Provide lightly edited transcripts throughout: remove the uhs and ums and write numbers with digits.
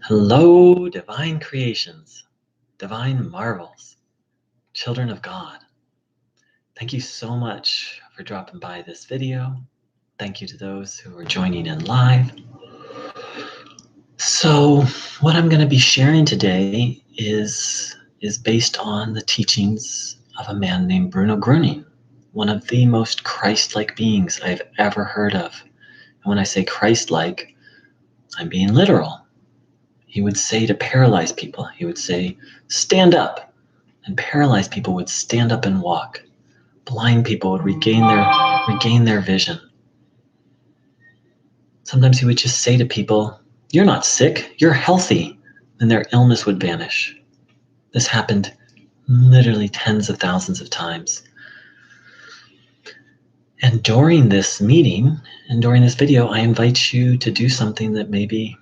Hello, divine creations, divine marvels, children of God. Thank you so much for dropping by this video. Thank you to those who are joining in live. So, what I'm going to be sharing today is based on the teachings of a man named Bruno Gröning, one of the most Christ-like beings I've ever heard of. And when I say Christ-like, I'm being literal. He would say to paralyzed people, he would say, stand up. And paralyzed people would stand up and walk. Blind people would regain their vision. Sometimes he would just say to people, you're not sick, you're healthy. And their illness would vanish. This happened literally tens of thousands of times. And during this meeting, and during this video, I invite you to do something that maybe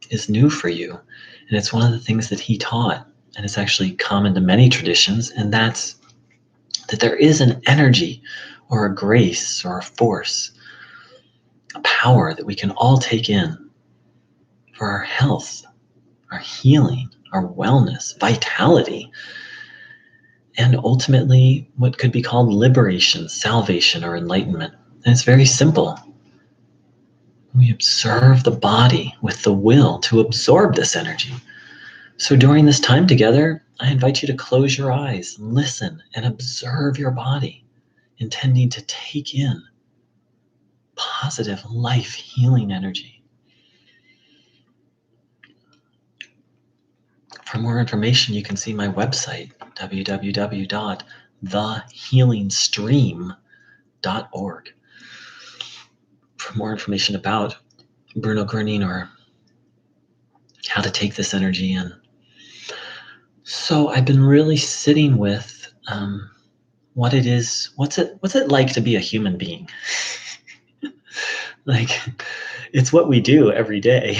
is new for you. And it's one of the things that he taught. And it's actually common to many traditions, and that's that there is an energy or a grace or a force, a power that we can all take in for our health, our healing, our wellness, vitality, and ultimately what could be called liberation, salvation, or enlightenment. And it's very simple. We observe the body with the will to absorb this energy. So during this time together, I invite you to close your eyes, listen, and observe your body, intending to take in positive life healing energy. For more information, you can see my website, www.thehealingstream.org. For more information about Bruno Gröning or how to take this energy in. So I've been really sitting with what it is, what's it like to be a human being? Like, it's what we do every day.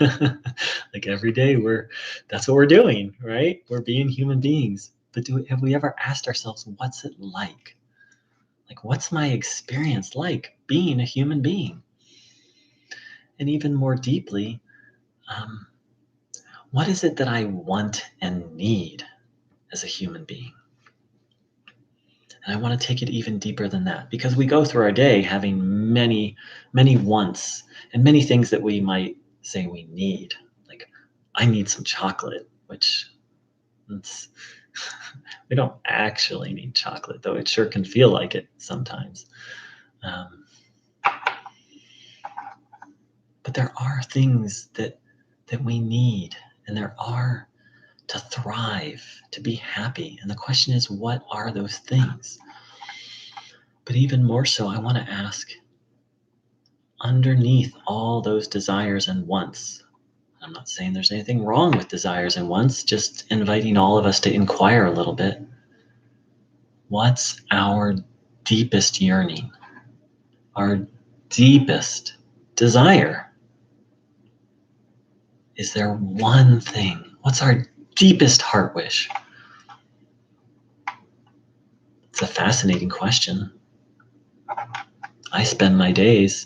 Like every day that's what we're doing, right? We're being human beings. But have we ever asked ourselves, what's it like? Like, what's my experience like being a human being? And even more deeply, what is it that I want and need as a human being? And I want to take it even deeper than that, because we go through our day having many, many wants and many things that we might say we need. Like, I need some chocolate, which we don't actually need chocolate, though it sure can feel like it sometimes. But there are things that we need, and there are to thrive, to be happy. And the question is, what are those things? But even more so, I want to ask, underneath all those desires and wants, I'm not saying there's anything wrong with desires and wants, just inviting all of us to inquire a little bit. What's our deepest yearning? Our deepest desire? Is there one thing? What's our deepest heart wish? It's a fascinating question. I spend my days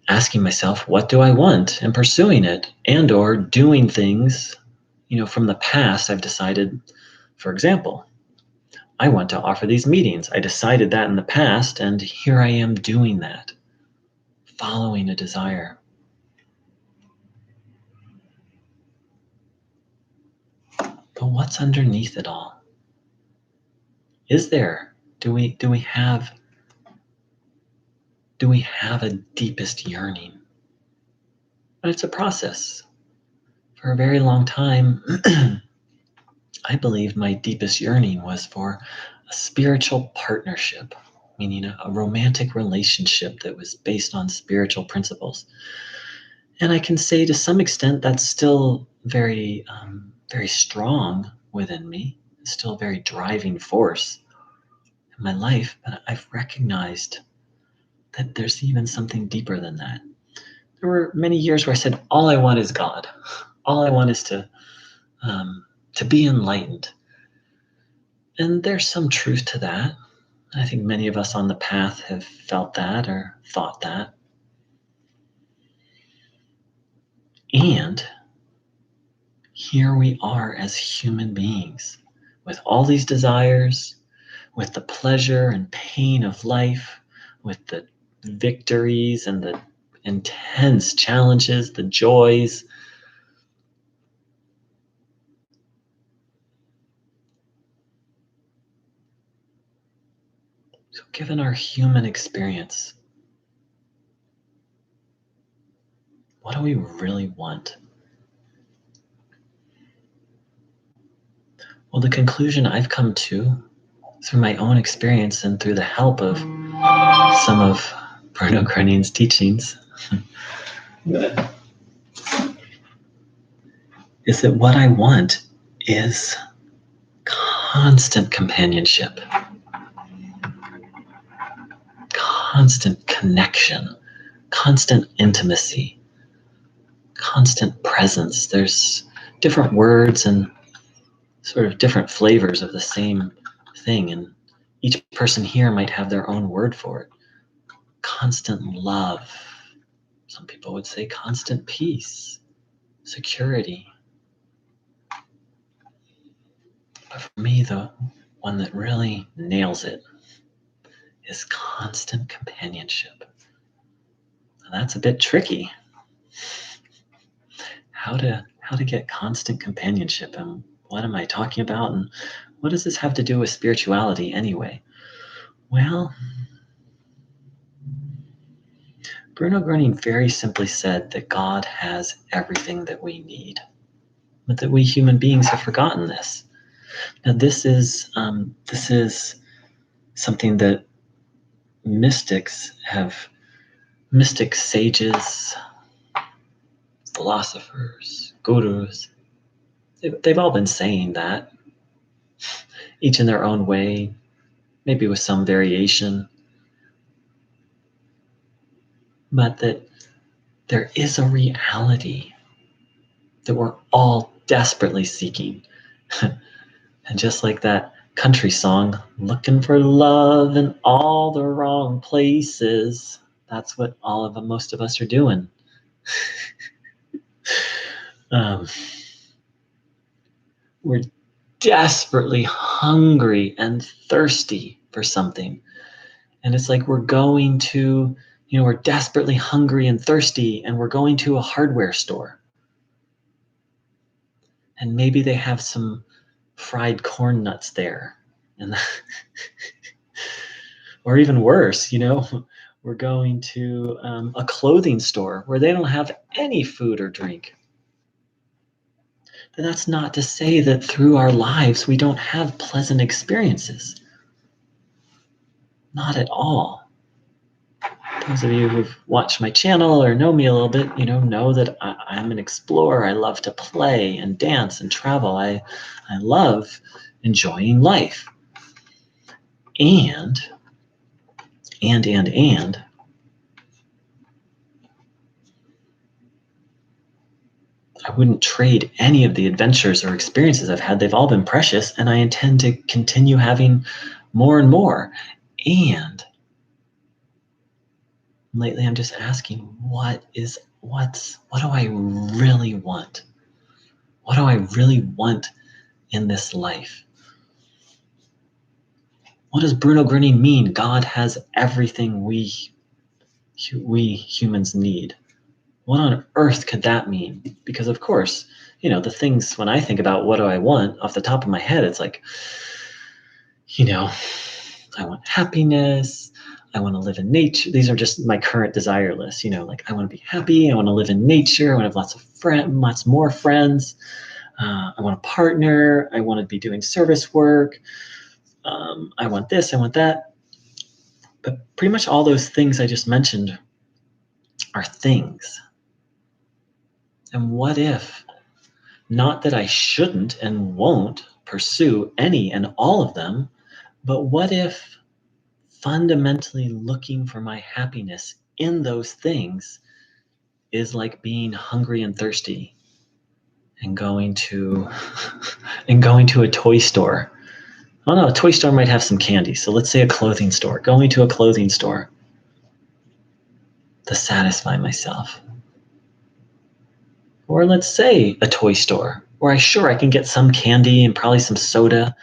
asking myself, what do I want, and pursuing it, and or doing things, from the past. I've decided, for example, I want to offer these meetings. I decided that in the past, and here I am doing that, following a desire. But what's underneath it all? Is there? Do we have a deepest yearning? But it's a process. For a very long time, I believed my deepest yearning was for a spiritual partnership, meaning a romantic relationship that was based on spiritual principles. And I can say to some extent that's still very, very strong within me. It's still a very driving force in my life, but I've recognized that there's even something deeper than that. There were many years where I said, all I want is God. All I want is to be enlightened. And there's some truth to that. I think many of us on the path have felt that or thought that. And here we are as human beings with all these desires, with the pleasure and pain of life, with the victories and the intense challenges, the joys. So, given our human experience, what do we really want? Well, the conclusion I've come to through my own experience and through the help of some of Bruno Gruning's teachings is that what I want is constant companionship, constant connection, constant intimacy, constant presence. There's different words and sort of different flavors of the same thing, and each person here might have their own word for it. Constant love. Some people would say constant peace, security. But for me, the one that really nails it is constant companionship. And that's a bit tricky. How to get constant companionship, and what am I talking about, and what does this have to do with spirituality anyway? Well, Bruno Gruning very simply said that God has everything that we need, but that we human beings have forgotten this. Now, this is something that mystic sages, philosophers, gurus, they've all been saying that, each in their own way, maybe with some variation, but that there is a reality that we're all desperately seeking. And just like that country song, looking for love in all the wrong places, that's what most of us are doing. We're desperately hungry and thirsty for something. And it's like we're desperately hungry and thirsty, and we're going to a hardware store. And maybe they have some fried corn nuts there. And or even worse, we're going to a clothing store where they don't have any food or drink. But that's not to say that through our lives we don't have pleasant experiences. Not at all. Those of you who've watched my channel or know me a little bit, know that I'm an explorer. I love to play and dance and travel. I love enjoying life. And I wouldn't trade any of the adventures or experiences I've had. They've all been precious, and I intend to continue having more and more. And lately I'm just asking, what do I really want? What do I really want in this life? What does Bruno Gruning mean? God has everything we humans need. What on earth could that mean? Because of course, the things, when I think about what do I want off the top of my head, it's like, I want happiness. I want to live in nature. These are just my current desire list. Like I want to be happy. I want to live in nature. I want to have lots more friends. I want a partner. I want to be doing service work. I want this. I want that. But pretty much all those things I just mentioned are things. And what if, not that I shouldn't and won't pursue any and all of them, but what if fundamentally looking for my happiness in those things is like being hungry and thirsty and going to a toy store? Oh no, a toy store might have some candy. So let's say a clothing store. Going to a clothing store to satisfy myself. Or let's say a toy store, where I can get some candy and probably some soda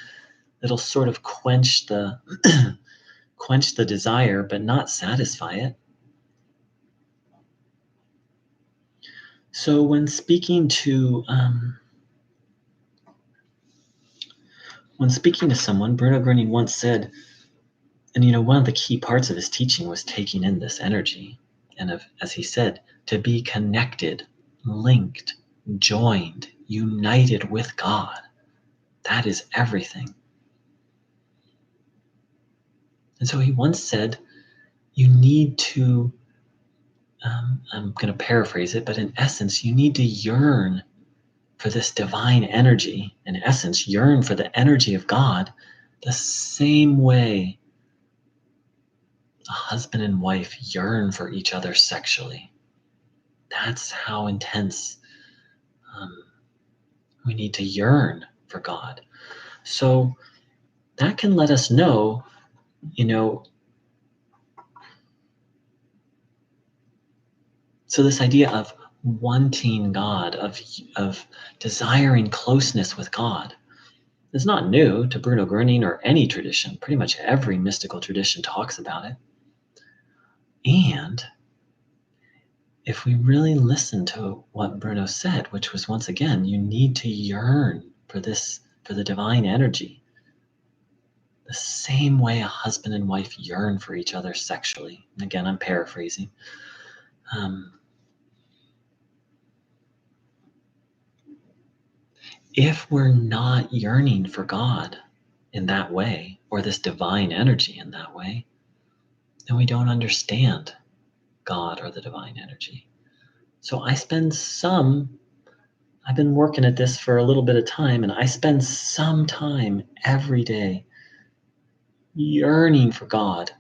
that'll sort of quench the quench the desire but not satisfy it. So when speaking to someone, Bruno Gröning once said, and one of the key parts of his teaching was taking in this energy, and as he said, to be connected, linked, joined, united with God. That is everything. And so he once said, you need to, I'm going to paraphrase it, but in essence, you need to yearn for this divine energy. In essence, yearn for the energy of God the same way a husband and wife yearn for each other sexually. That's how intense we need to yearn for God. So that can let us know, so this idea of wanting God, of desiring closeness with God, is not new to Bruno Gröning or any tradition. Pretty much every mystical tradition talks about it. And if we really listen to what Bruno said, which was, once again, you need to yearn for the divine energy, the same way a husband and wife yearn for each other sexually. And again, I'm paraphrasing. If we're not yearning for God in that way, or this divine energy in that way, then we don't understand God or the divine energy. So I've been working at this for a little bit of time, and I spend some time every day yearning for God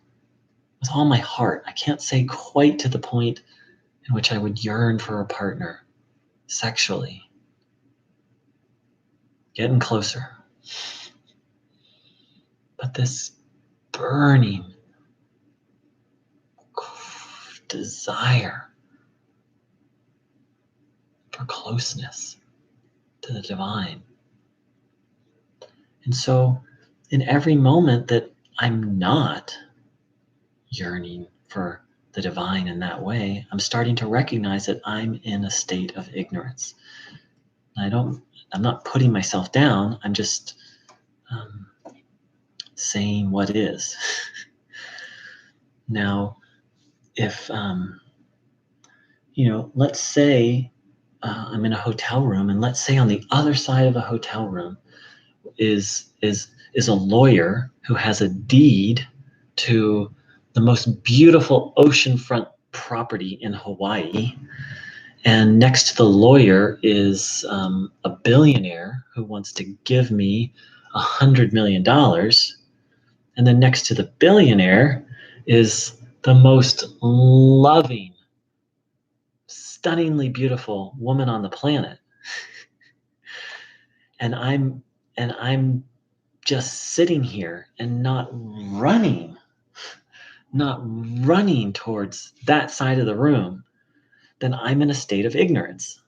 with all my heart. I can't say quite to the point in which I would yearn for a partner sexually. Getting closer. But this burning desire for closeness to the divine. And so, in every moment that I'm not yearning for the divine in that way, I'm starting to recognize that I'm in a state of ignorance. I'm not putting myself down, I'm just saying what is. Now, if, let's say I'm in a hotel room, and let's say on the other side of the hotel room is a lawyer who has a deed to the most beautiful oceanfront property in Hawaii. And next to the lawyer is a billionaire who wants to give me $100 million. And then next to the billionaire is the most loving, stunningly beautiful woman on the planet. And I'm just sitting here and not running towards that side of the room, then I'm in a state of ignorance.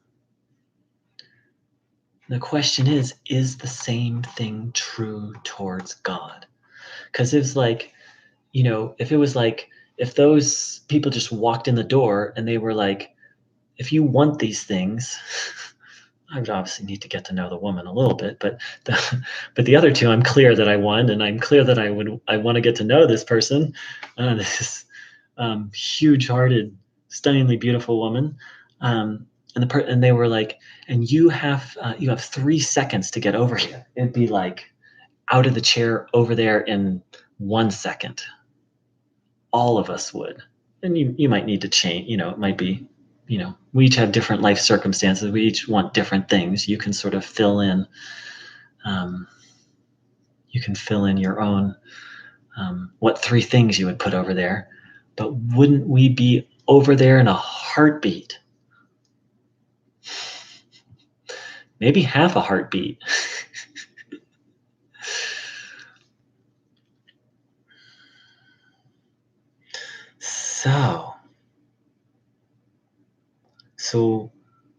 The question is the same thing true towards God? Because it's like, if it was like, if those people just walked in the door and they were like, if you want these things, I would obviously need to get to know the woman a little bit, but the other two, I'm clear that I want, and I'm clear that I want to get to know this person, this huge-hearted, stunningly beautiful woman, and they were like, and you have 3 seconds to get over here. It'd be like out of the chair over there in 1 second. All of us would, and you might need to change. It might be. We each have different life circumstances. We each want different things. You can sort of fill in. You can fill in your own what 3 things you would put over there. But wouldn't we be over there in a heartbeat? Maybe half a heartbeat. So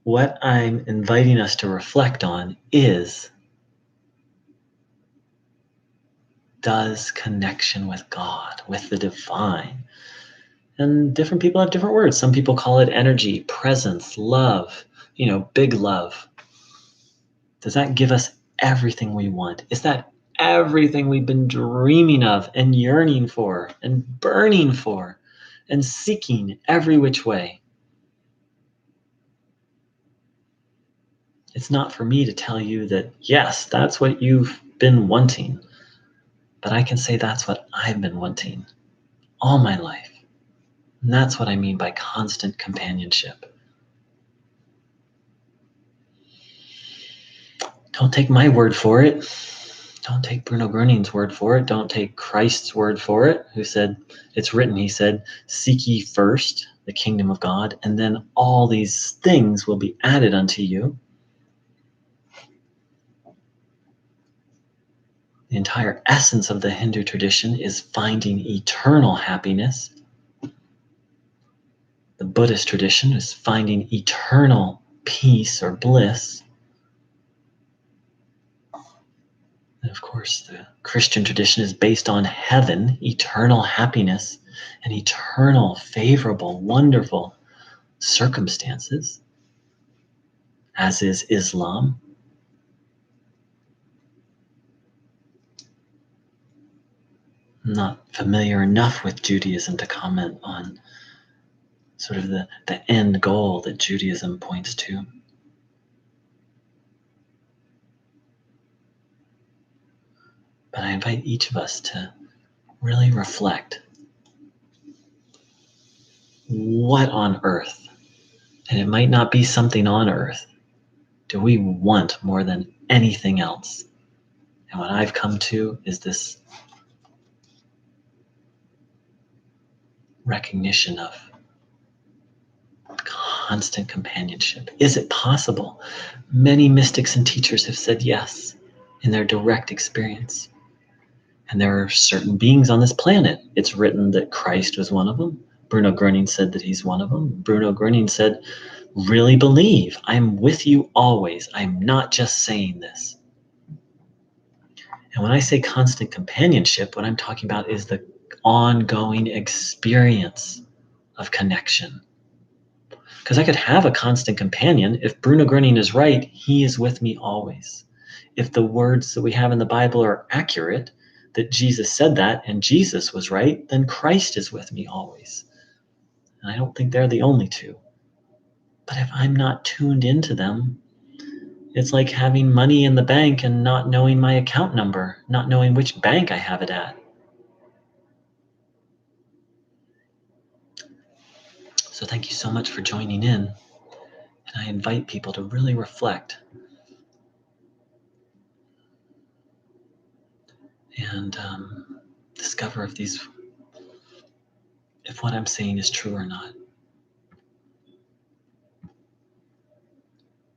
What I'm inviting us to reflect on is, does connection with God, with the divine, and different people have different words. Some people call it energy, presence, love, big love. Does that give us everything we want? Is that everything we've been dreaming of and yearning for and burning for and seeking every which way? It's not for me to tell you that, yes, that's what you've been wanting, but I can say that's what I've been wanting all my life. And that's what I mean by constant companionship. Don't take my word for it. Don't take Bruno Gruning's word for it. Don't take Christ's word for it, who said, it's written, he said, seek ye first the kingdom of God, and then all these things will be added unto you. The entire essence of the Hindu tradition is finding eternal happiness. The Buddhist tradition is finding eternal peace or bliss. And of course, the Christian tradition is based on heaven, eternal happiness, and eternal, favorable, wonderful circumstances, as is Islam. I'm not familiar enough with Judaism to comment on sort of the end goal that Judaism points to. But I invite each of us to really reflect, what on earth, and it might not be something on earth, do we want more than anything else? And what I've come to is this recognition of constant companionship. Is it possible? Many mystics and teachers have said yes in their direct experience. And there are certain beings on this planet. It's written that Christ was one of them. Bruno Gruning said that he's one of them. Bruno Gruning said, really believe, I'm with you always. I'm not just saying this. And when I say constant companionship, what I'm talking about is the ongoing experience of connection. Because I could have a constant companion. If Bruno Gruning is right, he is with me always. If the words that we have in the Bible are accurate, that Jesus said that and Jesus was right, then Christ is with me always. And I don't think they're the only two. But if I'm not tuned into them, it's like having money in the bank and not knowing my account number, not knowing which bank I have it at. So thank you so much for joining in. And I invite people to really reflect and discover if what I'm saying is true or not.